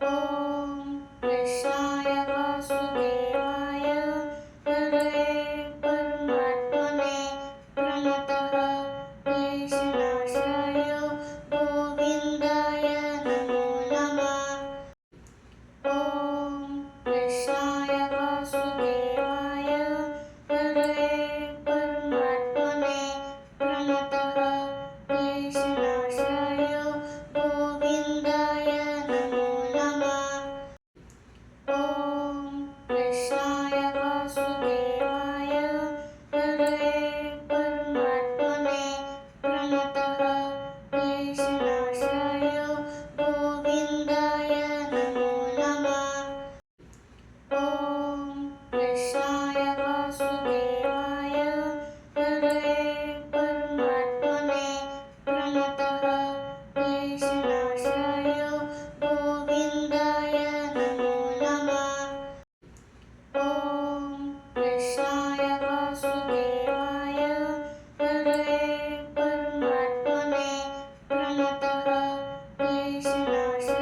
ॐ कृष्णाय वासुदेवाय हरये परमात्मने प्रणतः क्लेशनाशाय गोविन्दाय नमो नमः। ॐ कृष्णाय वासुदेवाय हरये परमात्मने प्रणतः क्लेशनाशाय गोविन्दाय नमो नमः। ॐ कृष्णाय वासुदेवाय हरये परमात्मने प्रणतः क्लेशनाशाय गोविन्दाय नमो नमः। ॐ कृष्णाय वासुदेवाय हरये परमात्मने प्रणतः क्लेशनाशाय गोविन्दाय नमो नमः। ॐ कृष्णाय वासुदेवाय हरये परमात्मने प्रणतः क्लेशनाशाय